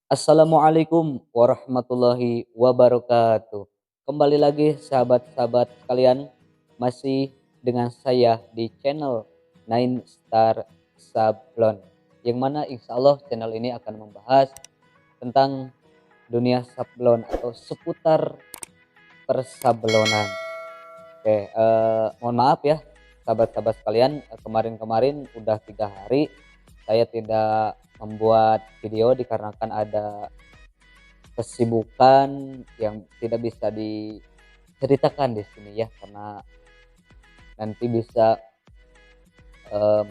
Assalamualaikum warahmatullahi wabarakatuh. Kembali lagi sahabat-sahabat sekalian, masih dengan saya di channel Nine Star Sablon. Yang mana insya Allah channel ini akan membahas tentang dunia sablon atau seputar persablonan. Oke, mohon maaf ya sahabat-sahabat sekalian, kemarin-kemarin udah 3 hari saya tidak membuat video dikarenakan ada kesibukan yang tidak bisa diceritakan di sini ya, karena nanti bisa,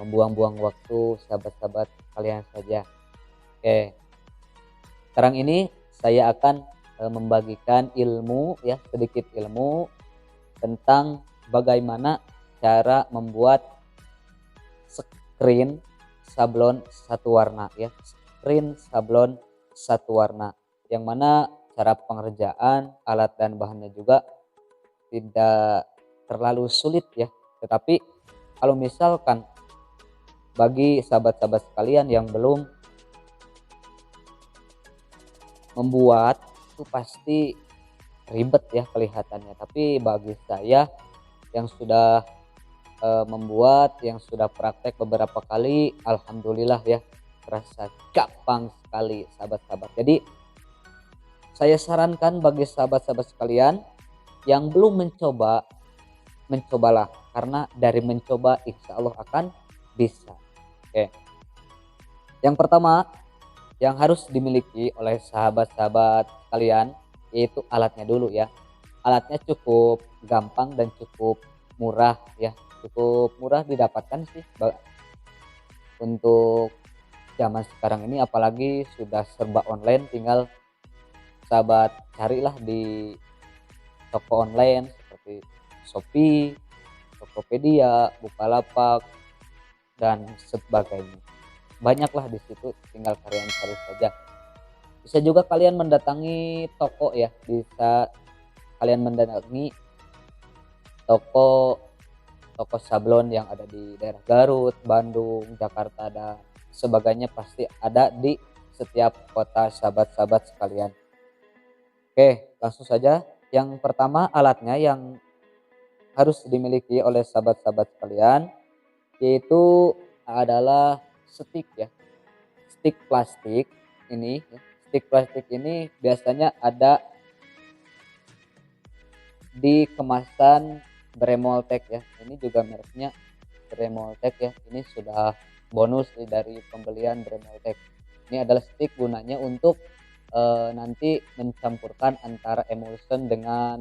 membuang-buang waktu sahabat-sahabat kalian saja. Oke, sekarang ini saya akan, membagikan ilmu ya, sedikit ilmu tentang bagaimana cara membuat screen sablon satu warna ya, screen sablon satu warna. Yang mana cara pengerjaan, alat dan bahannya juga tidak terlalu sulit ya. Tetapi kalau misalkan bagi sahabat-sahabat sekalian yang belum membuat, itu pasti ribet ya kelihatannya. Tapi bagi saya yang sudah membuat, yang sudah praktek beberapa kali, alhamdulillah ya, terasa gampang sekali sahabat-sahabat. Jadi saya sarankan bagi sahabat-sahabat sekalian yang belum mencoba, mencobalah, karena dari mencoba insya Allah akan bisa. Oke, yang pertama yang harus dimiliki oleh sahabat-sahabat sekalian yaitu alatnya dulu ya. Alatnya cukup gampang dan cukup murah ya, cukup murah didapatkan sih untuk zaman sekarang ini, apalagi sudah serba online. Tinggal sahabat carilah di toko online seperti Shopee, Tokopedia, Bukalapak dan sebagainya. Banyaklah di situ, tinggal kalian cari saja. Bisa juga kalian mendatangi toko ya, bisa kalian mendatangi toko toko sablon yang ada di daerah Garut, Bandung, Jakarta dan sebagainya, pasti ada di setiap kota sahabat-sahabat sekalian. Oke, langsung saja. Yang pertama alatnya yang harus dimiliki oleh sahabat-sahabat sekalian yaitu adalah stick ya. Stick plastik ini ya. Stick plastik ini biasanya ada di kemasan Bremoltek ya. Ini juga mereknya Bremoltek ya. Ini sudah bonus dari pembelian Bremoltek. Ini adalah stick, gunanya untuk nanti mencampurkan antara emulsion dengan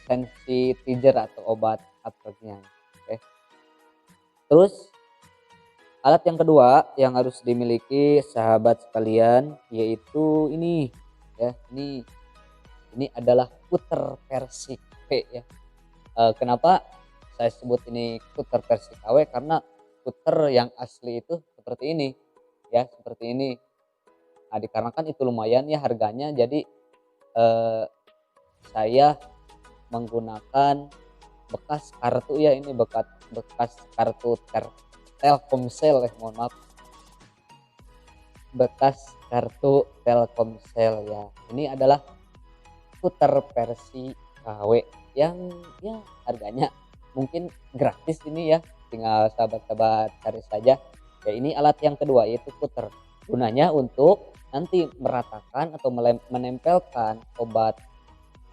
sensitizer atau obat absorbnya. Oke. Terus alat yang kedua yang harus dimiliki sahabat sekalian yaitu ini ya. Ini adalah puter versi KW ya. Kenapa saya sebut ini puter versi KW? Karena puter yang asli itu seperti ini ya, seperti ini. Nah, dikarenakan itu lumayan ya harganya, jadi eh, saya menggunakan bekas kartu ya, ini bekas bekas kartu Telkomsel ya, mohon maaf, bekas kartu Telkomsel ya. Ini adalah puter versi KW yang ya harganya mungkin gratis ini ya, tinggal sahabat-sahabat cari saja. Ya, ini alat yang kedua yaitu puter. Gunanya untuk nanti meratakan atau menempelkan obat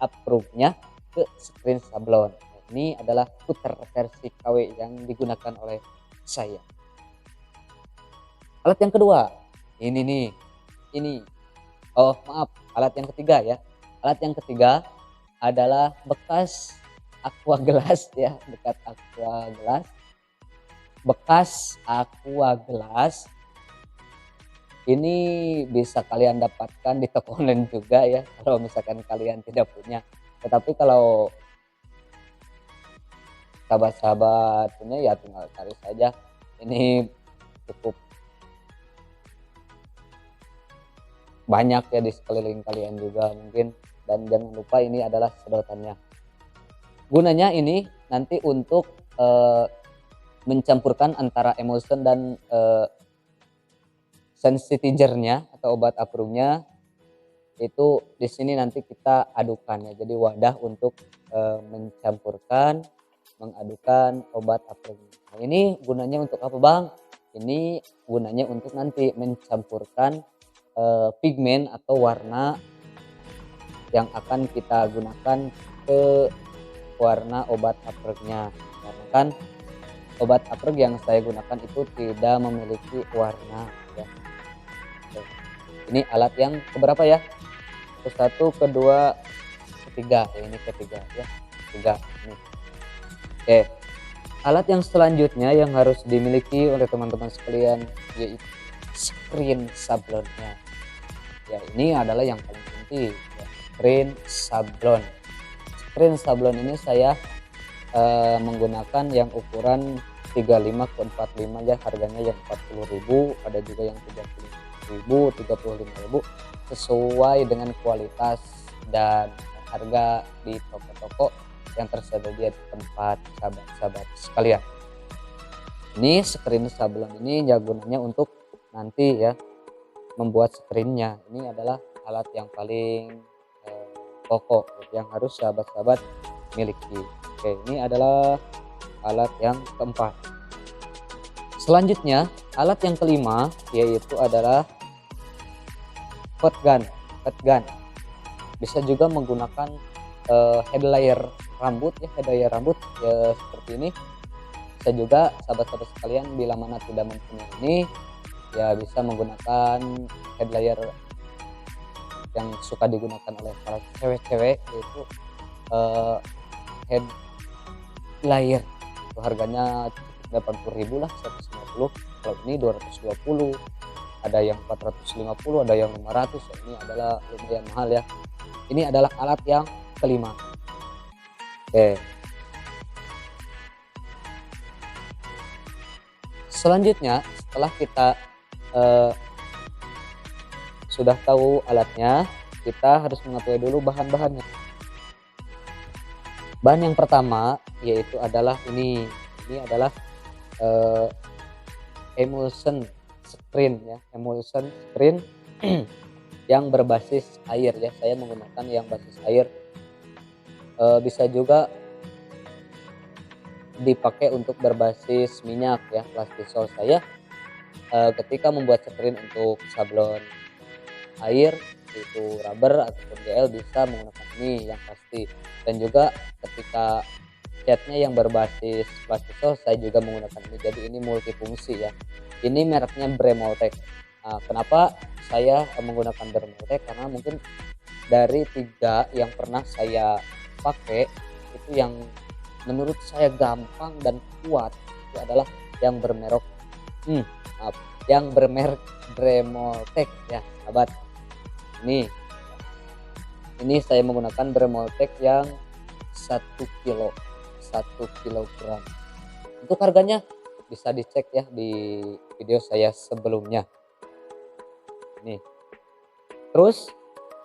approve-nya ke screen sablon. Nah, ini adalah puter versi KW yang digunakan oleh saya. Alat yang kedua, ini nih, ini. Oh maaf, alat yang ketiga ya. Alat yang ketiga adalah bekas aqua gelas ya, bekas aqua gelas. Ini bisa kalian dapatkan di toko online juga ya, kalau misalkan kalian tidak punya. Tetapi kalau sahabat-sahabat punya ya tinggal cari saja. Ini cukup banyak ya di sekeliling kalian juga mungkin. Dan jangan lupa ini adalah sedotannya. Gunanya ini nanti untuk mencampurkan antara emulsion dan sensitizer-nya atau obat approve-nya itu di sini nanti kita adukan ya. Jadi wadah untuk mencampurkan, mengadukan obat approve. Nah, ini gunanya untuk apa, Bang? Ini gunanya untuk nanti mencampurkan pigmen atau warna yang akan kita gunakan ke warna obat approve-nya. Karena kan obat approve yang saya gunakan itu tidak memiliki warna ya. Oke. Ini alat yang keberapa ya? Ke satu, kedua, ketiga. Ya, ini ketiga ya. Tiga. Ini. Oke. Alat yang selanjutnya yang harus dimiliki oleh teman-teman sekalian yaitu screen sablonnya. Ya, ini adalah yang paling penting ya. Screen sablon. Screen sablon ini saya menggunakan yang ukuran 35 ke 45 ya, harganya yang 40.000, ada juga yang 30.000, 35.000 sesuai dengan kualitas dan harga di toko-toko yang tersedia di tempat sahabat-sahabat sekalian. Ini screen sablon ini ya gunanya untuk nanti ya membuat screennya. Ini adalah alat yang paling pokok yang harus sahabat-sahabat miliki. Oke, ini adalah alat yang keempat. Selanjutnya, alat yang kelima yaitu adalah hot gun. Hot gun bisa juga menggunakan head layer rambut ya, head layer rambut ya, seperti ini. Bisa juga sahabat-sahabat sekalian bila mana tidak mempunyai ini ya bisa menggunakan head layer yang suka digunakan oleh para cewek-cewek yaitu head layer. Itu harganya 80.000 lah, 150. Kalau ini 220, ada yang 450, ada yang 500 ya. Ini adalah lumayan mahal ya. Ini adalah alat yang kelima. Oke. Selanjutnya setelah kita sudah tahu alatnya, kita harus mengetahui dulu bahan-bahannya. Bahan yang pertama yaitu adalah ini adalah emulsion screen ya, emulsion screen yang berbasis air ya. Saya menggunakan yang basis air. Bisa juga dipakai untuk berbasis minyak ya. Plastisol saya ketika membuat screen untuk sablon air itu rubber ataupun gel bisa menggunakan ini yang pasti. Dan juga ketika catnya yang berbasis plastisol saya juga menggunakan ini, jadi ini multifungsi ya. Ini mereknya Bremoltec. Nah, kenapa saya menggunakan Bremoltec? Karena mungkin dari 3 yang pernah saya pakai itu yang menurut saya gampang dan kuat itu adalah yang bermerek yang bermerek Bremoltec ya sahabat. Ini saya menggunakan Bremoltec yang 1 kilogram. Untuk harganya bisa dicek ya di video saya sebelumnya. Nih. Terus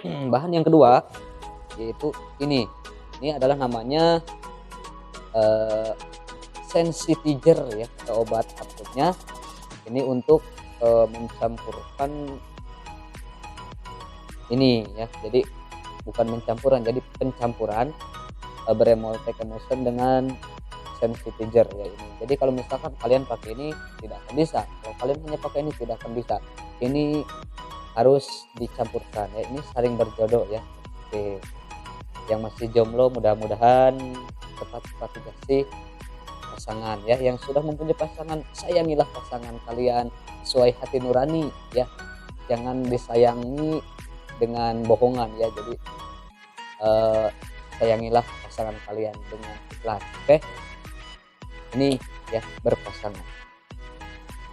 bahan yang kedua yaitu ini. Ini adalah namanya sensitizer ya atau obat approve-nya. Ini untuk mencampurkan ini ya. Jadi bukan mencampuran, jadi pencampuran Bremoltec emulsion dengan sensitizer ya ini. Jadi kalau misalkan kalian pakai ini tidak akan bisa. Kalau kalian hanya pakai ini tidak akan bisa. Ini harus dicampurkan ya. Ini saling berjodoh ya. Oke. Yang masih jomblo mudah-mudahan cepat-cepat dikasih pasangan ya. Yang sudah mempunyai pasangan, sayangilah pasangan kalian sesuai hati nurani ya. Jangan disayangi dengan bohongan ya. Jadi sayangilah pasangan kalian dengan ikhlas. Oke. Ini ya berpasangan.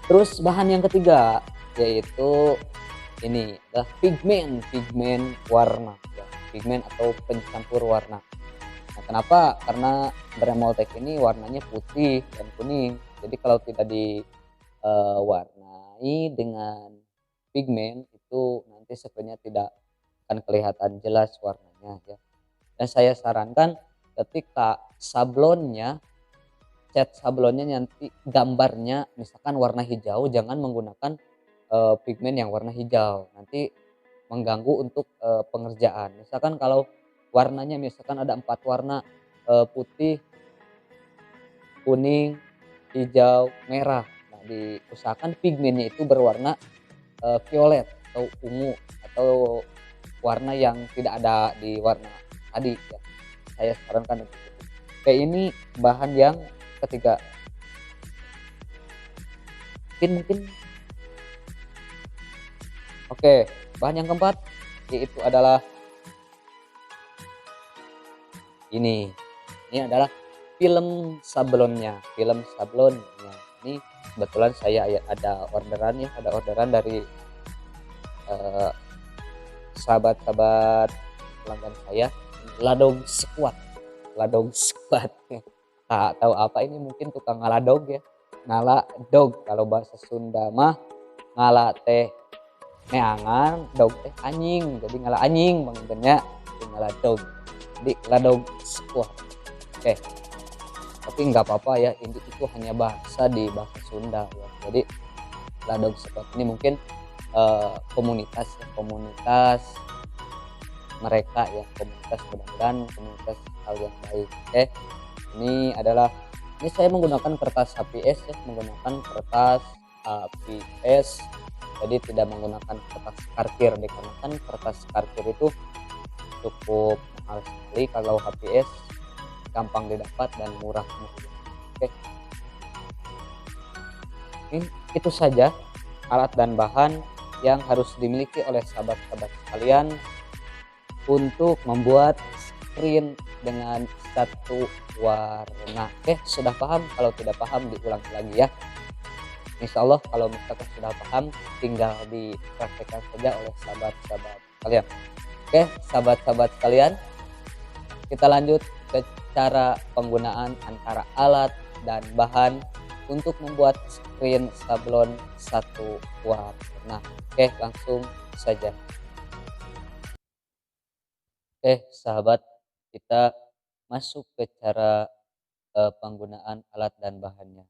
Terus bahan yang ketiga yaitu ini adalah pigmen warna ya. Pigmen atau pencampur warna. Nah, kenapa? Karena Bremoltec ini warnanya putih dan kuning. Jadi kalau tidak diwarnai dengan pigmen itu nanti sebenarnya tidak akan kelihatan jelas warnanya ya. Dan saya sarankan ketika cat sablonnya nanti gambarnya misalkan warna hijau, jangan menggunakan pigmen yang warna hijau, nanti mengganggu untuk, pengerjaan. Misalkan kalau warnanya misalkan ada 4 warna, putih, kuning, hijau, merah. Nah, diusahakan pigmennya itu berwarna, violet atau ungu atau warna yang tidak ada di warna tadi ya. Saya sarankan untuk itu. Oke, ini bahan yang ketiga. Mungkin oke, bahan yang keempat yaitu adalah ini. Ini adalah film sablonnya. Ini kebetulan saya ada orderan ya, ada orderan dari, eee, sahabat-sahabat pelanggan saya, Ladong Squad. Ladong Squad. Tak tahu apa ini, mungkin tukang ngaladog ya. Ngaladog kalau bahasa Sunda mah, ngala teh neangan, dog teh anjing, jadi ngala anjing manggilnya, jadi ngaladog. Jadi Ladong Squad. Oke, tapi nggak apa-apa ya, ini itu hanya bahasa di bahasa Sunda ya. Jadi Ladong Squad ini mungkin, komunitas ya, komunitas mereka ya, komunitas, mudah-mudahan komunitas hal yang baik. Oke, ini saya menggunakan kertas HPS ya, menggunakan kertas HPS, jadi tidak menggunakan kertas karkir, dikarenakan kertas karkir itu cukup mahal sekali. Kalau HPS gampang didapat dan murah meriah. Oke, itu saja alat dan bahan yang harus dimiliki oleh sahabat-sahabat sekalian untuk membuat screen dengan satu warna. Oke, sudah paham? Kalau tidak paham diulang lagi ya. Insya Allah kalau misalkan sudah paham, tinggal dipraktekkan saja oleh sahabat-sahabat kalian. Oke, sahabat-sahabat sekalian, kita lanjut ke cara penggunaan antara alat dan bahan untuk membuat screen sablon satu warna. Oke, langsung saja. Oke, sahabat, kita masuk ke cara penggunaan alat dan bahannya.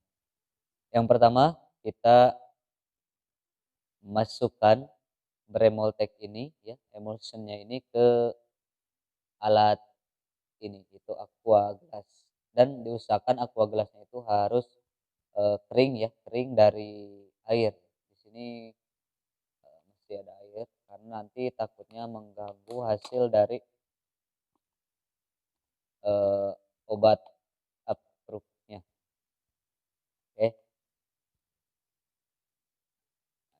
Yang pertama, kita masukkan Bremoltek ini ya, emulsionnya ini ke alat ini, itu aqua glass, dan diusahakan aqua glassnya itu harus kering ya, kering dari air. Di sini masih ada air karena nanti takutnya mengganggu hasil dari eh, obat approve-nya. Oke,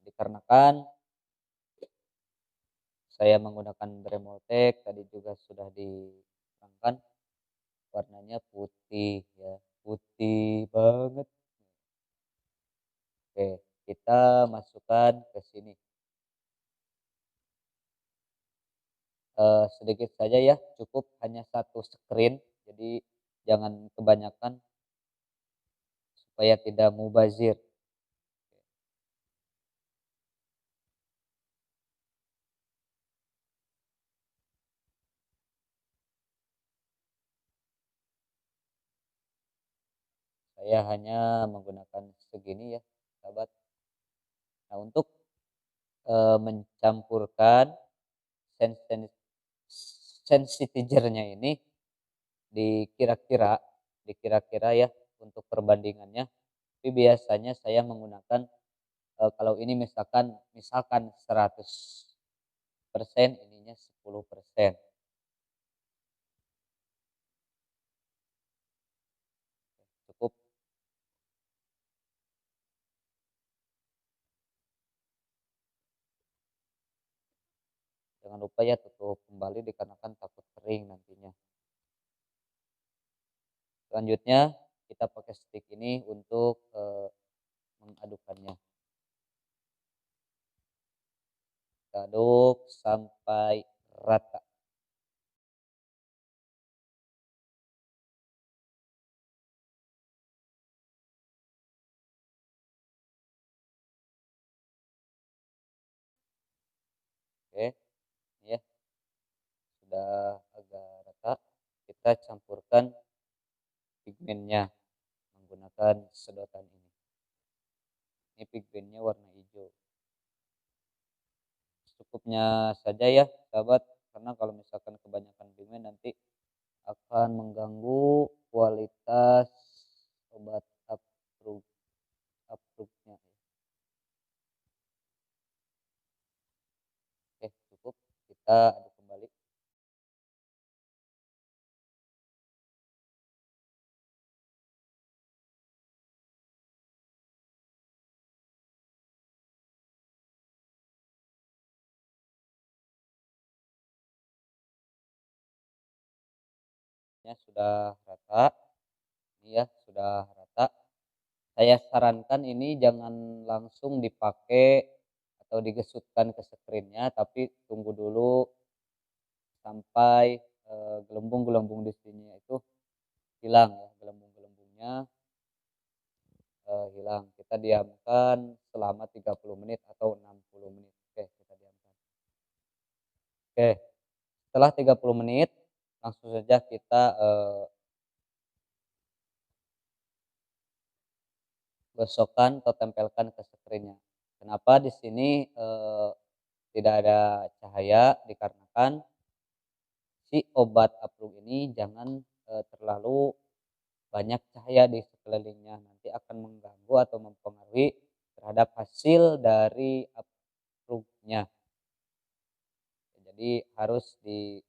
dikarenakan saya menggunakan Bremoltek tadi juga sudah diterangkan, warnanya putih ya, putih banget. Oke, kita masukkan ke sini, sedikit saja ya, cukup hanya satu screen, jadi jangan kebanyakan supaya tidak mubazir. Saya hanya menggunakan segini ya, sahabat. Nah, untuk mencampurkan sensitizer-nya ini dikira-kira dikira-kira ya untuk perbandingannya. Tapi biasanya saya menggunakan, kalau ini misalkan 100%, ininya 10%. Cukup. Jangan lupa ya tutup kembali dikarenakan takut kering nantinya. Selanjutnya kita pakai stick ini untuk mengadukannya. Kita aduk sampai rata. Oke, ini ya sudah agak rata. Kita campurkan pigmennya menggunakan sedotan ini. Ini pigmennya warna hijau. secukupnya saja ya sahabat, karena kalau misalkan kebanyakan demand nanti akan mengganggu kualitas obat uproot-nya. Oke, cukup. Kita aduk kembali. Ya, sudah rata. Ini ya, sudah rata. Saya sarankan ini jangan langsung dipakai atau digesutkan ke screen-nya, tapi tunggu dulu sampai, gelembung-gelembung di sini itu hilang ya, gelembung-gelembungnya, hilang. Kita diamkan selama 30 menit atau 60 menit. Oke, kita diamkan. Oke, setelah 30 menit langsung saja kita, gosokkan atau tempelkan ke screen-nya. Kenapa di sini, tidak ada cahaya? Dikarenakan si obat approve ini jangan, terlalu banyak cahaya di sekelilingnya, nanti akan mengganggu atau mempengaruhi terhadap hasil dari approve-nya. Jadi harus di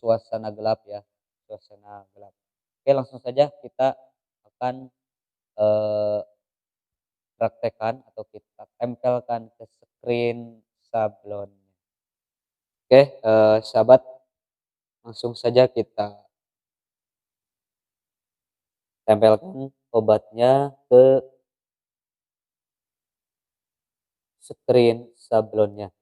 suasana gelap ya, suasana gelap. Oke, langsung saja kita akan, eee, praktekkan atau kita tempelkan ke screen sablonnya. Oke, sahabat, langsung saja kita tempelkan obatnya ke screen sablonnya.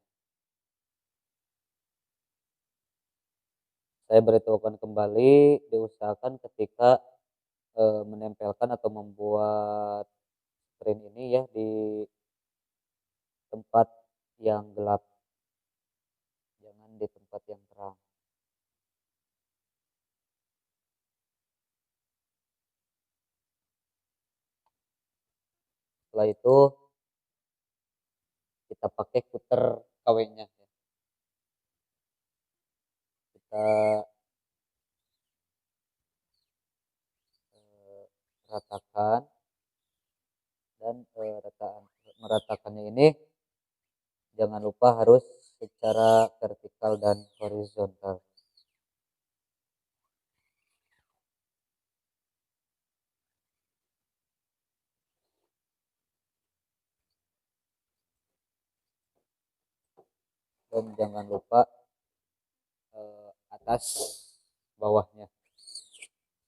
Saya beritahukan kembali, diusahakan ketika, menempelkan atau membuat screen ini ya di tempat yang gelap, jangan di tempat yang terang. Setelah itu kita pakai kuter KW-nya ya. Kita, ratakan dan, meratakannya ini jangan lupa harus secara vertikal dan horizontal. Dan jangan lupa, atas bawahnya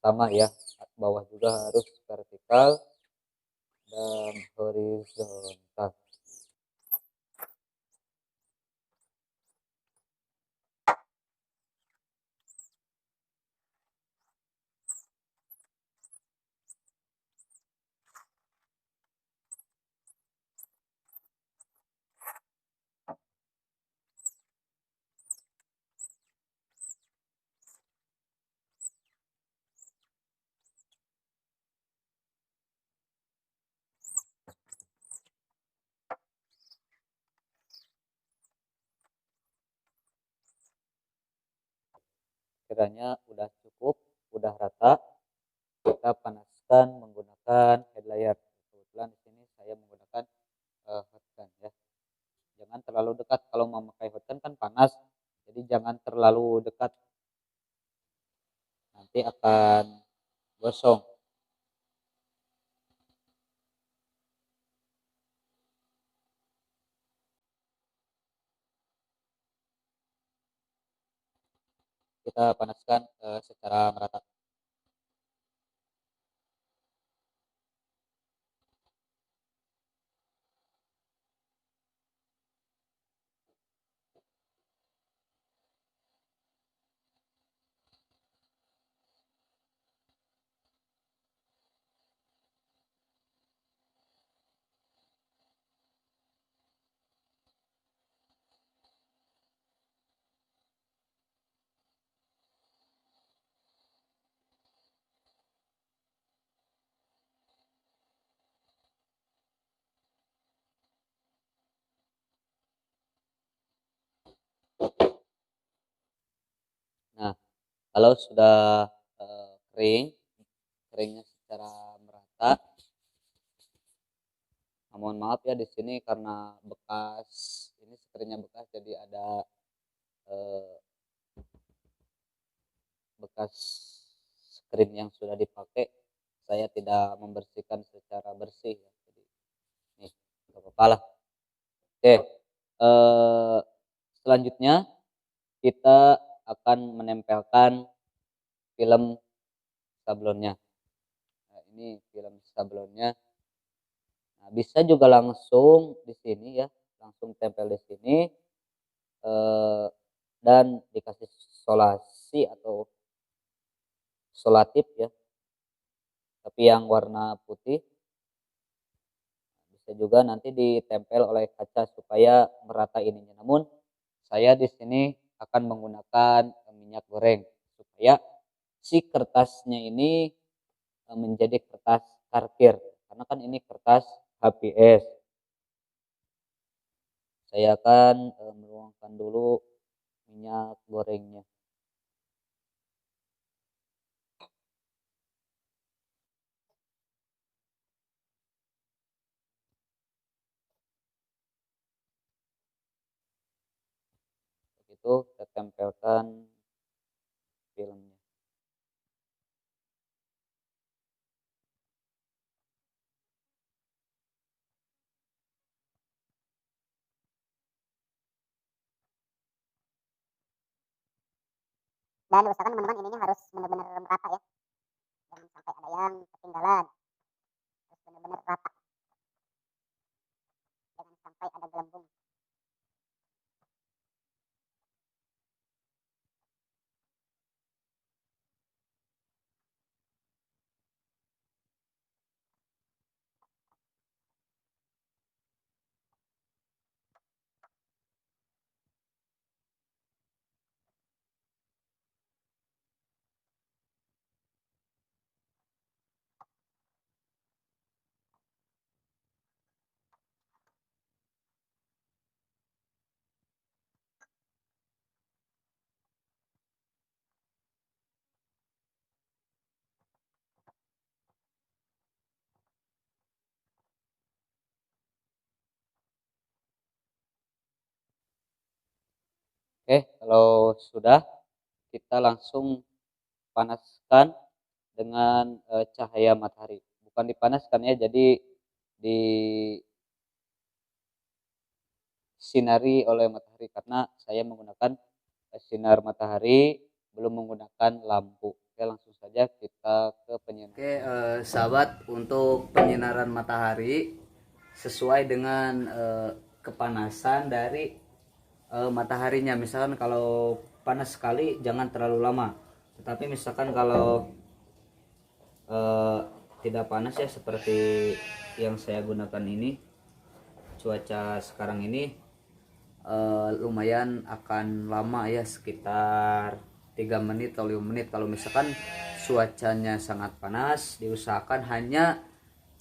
sama ya, bawah juga harus vertikal dan horizontal. Kiranya udah cukup, udah rata, kita panaskan menggunakan head dryer. Kebetulan di sini saya menggunakan, hot gun ya. Jangan terlalu dekat, kalau memakai hot gun kan panas, jadi jangan terlalu dekat, nanti akan gosong. Kita panaskan, secara merata. Kalau sudah kering, keringnya secara merata. Nah, mohon maaf ya di sini karena bekas ini screennya bekas, jadi ada eh, bekas screen yang sudah dipakai. Saya tidak membersihkan secara bersih ya. Jadi nih nggak apa-apa lah. Oke, selanjutnya kita akan menempelkan film sablonnya. Nah, ini film sablonnya. Nah, bisa juga langsung di sini ya, langsung tempel di sini eh, dan dikasih solasi atau solatif ya, tapi yang warna putih. Bisa juga nanti ditempel oleh kaca supaya merata ininya. Namun saya di sini akan menggunakan minyak goreng supaya si kertasnya ini menjadi kertas parkir, karena kan ini kertas HPS. Saya akan menuangkan dulu minyak gorengnya. Begitu kita tempelkan filmnya. Dan usahakan teman-teman ininya harus benar-benar merata ya, jangan sampai ada yang ketinggalan, harus benar-benar rata, jangan sampai ada gelembung. Oke, kalau sudah kita langsung panaskan dengan cahaya matahari. Bukan dipanaskan ya, jadi disinari oleh matahari karena saya menggunakan sinar matahari, belum menggunakan lampu. Oke, langsung saja kita ke penyinaran. Oke, sahabat, untuk penyinaran matahari sesuai dengan kepanasan dari mataharinya. Misalkan kalau panas sekali jangan terlalu lama. Tetapi misalkan kalau eh, tidak panas ya seperti yang saya gunakan ini, cuaca sekarang ini lumayan akan lama ya, sekitar 3 menit atau 5 menit. Kalau misalkan cuacanya sangat panas, diusahakan hanya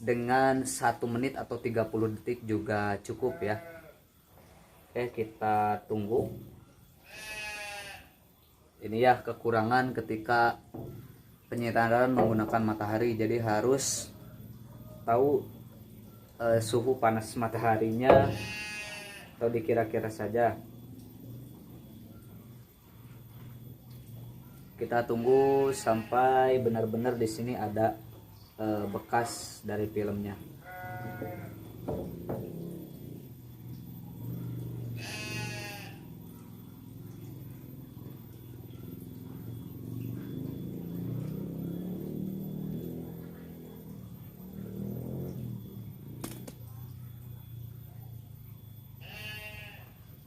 dengan 1 menit atau 30 detik juga cukup ya. Oke, kita tunggu. Ini ya kekurangan ketika penyinaran menggunakan matahari, jadi harus tahu suhu panas mataharinya atau dikira-kira saja. Kita tunggu sampai benar-benar di sini ada bekas dari filmnya.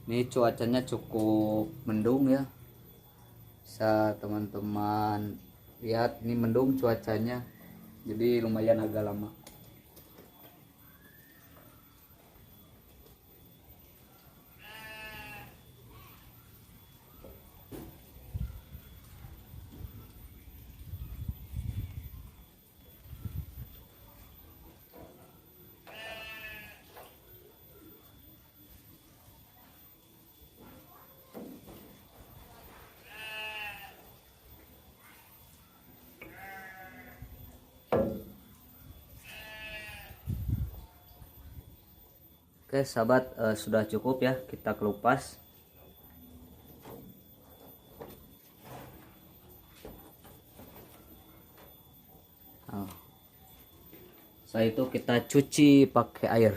Ini cuacanya cukup mendung ya, bisa teman-teman lihat ini mendung cuacanya, jadi lumayan agak lama. Oke sahabat, sudah cukup ya kita kelupas. Nah, setelah itu kita cuci pakai air.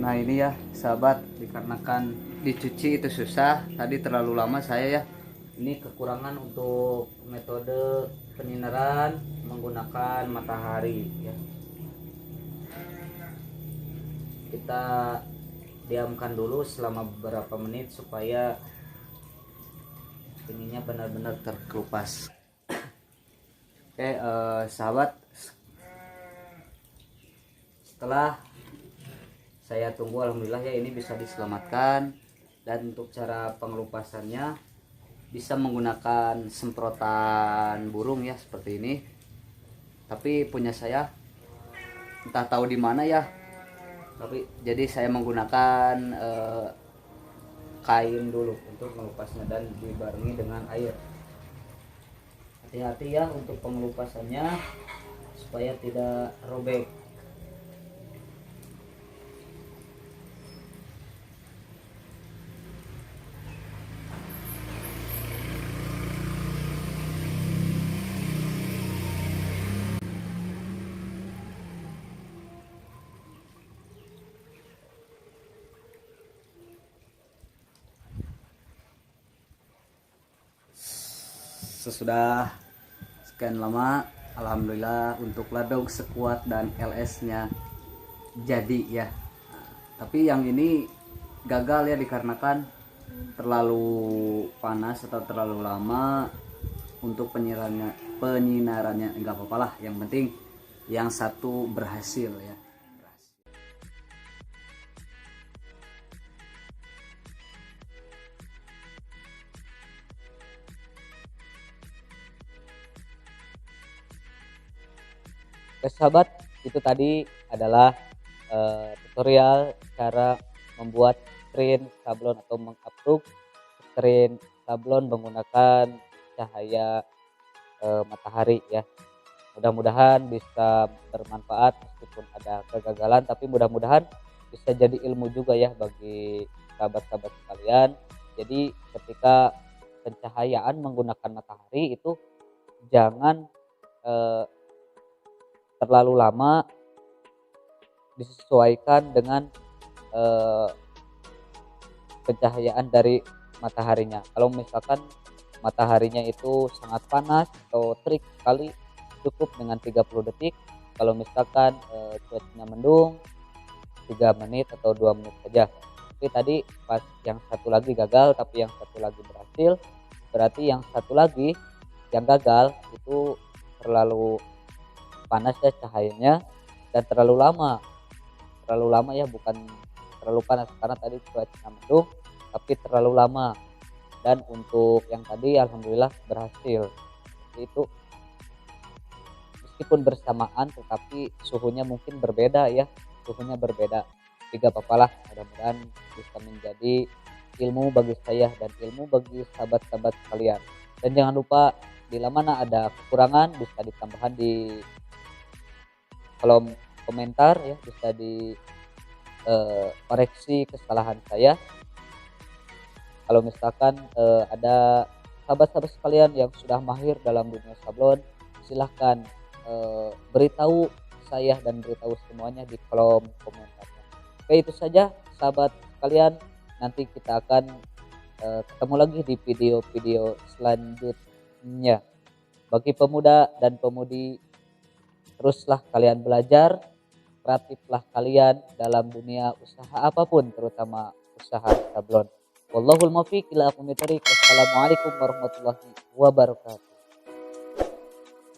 Nah ini ya sahabat, dikarenakan dicuci itu susah, tadi terlalu lama saya ya. Ini kekurangan untuk metode penyinaran menggunakan matahari ya. Kita diamkan dulu selama beberapa menit supaya ininya benar-benar terkelupas. Oke sahabat, setelah saya tunggu alhamdulillah ya ini bisa diselamatkan. Dan untuk cara pengelupasannya bisa menggunakan semprotan burung ya seperti ini. Tapi punya saya entah tahu di mana ya. Tapi jadi saya menggunakan kain dulu untuk mengelupasnya dan dibarengi dengan air. Hati-hati ya untuk pengelupasannya supaya tidak robek. Sesudah sekian lama alhamdulillah untuk ladong sekuat dan LS nya jadi ya. Tapi yang ini gagal ya dikarenakan terlalu panas atau terlalu lama untuk penyinarannya enggak apa-apa lah, yang penting yang satu berhasil ya. Oke sahabat, itu tadi adalah tutorial cara membuat screen sablon atau mengupload screen sablon menggunakan cahaya matahari ya. Mudah-mudahan bisa bermanfaat meskipun ada kegagalan, tapi mudah-mudahan bisa jadi ilmu juga ya bagi sahabat-sahabat sekalian. Jadi ketika pencahayaan menggunakan matahari itu jangan terlalu lama, disesuaikan dengan pencahayaan dari mataharinya. Kalau misalkan mataharinya itu sangat panas atau terik sekali, cukup dengan 30 detik. Kalau misalkan cuacanya mendung, 3 menit atau 2 menit saja. Tapi tadi pas yang satu lagi gagal tapi yang satu lagi berhasil, berarti yang satu lagi yang gagal itu terlalu panas ya cahayanya dan terlalu lama ya, bukan terlalu panas karena tadi cuaca mendung tapi terlalu lama. Dan untuk yang tadi alhamdulillah berhasil. Itu meskipun bersamaan tetapi suhunya mungkin berbeda ya, suhunya berbeda. Tiga apa-apalah, mudah-mudahan bisa menjadi ilmu bagi saya dan ilmu bagi sahabat-sahabat sekalian. Dan jangan lupa bila mana ada kekurangan bisa ditambahkan di kolom komentar ya, bisa di koreksi kesalahan saya. Kalau misalkan ada sahabat-sahabat sekalian yang sudah mahir dalam dunia sablon, silahkan beritahu saya dan beritahu semuanya di kolom komentarnya. Oke, itu saja sahabat sekalian, nanti kita akan ketemu lagi di video-video selanjutnya. Bagi pemuda dan pemudi teruslah kalian belajar, kreatiflah kalian dalam dunia usaha apapun, terutama usaha sablon. Wallahul muwaffiq ila aqwamit thoriq. Wassalamualaikum warahmatullahi wabarakatuh.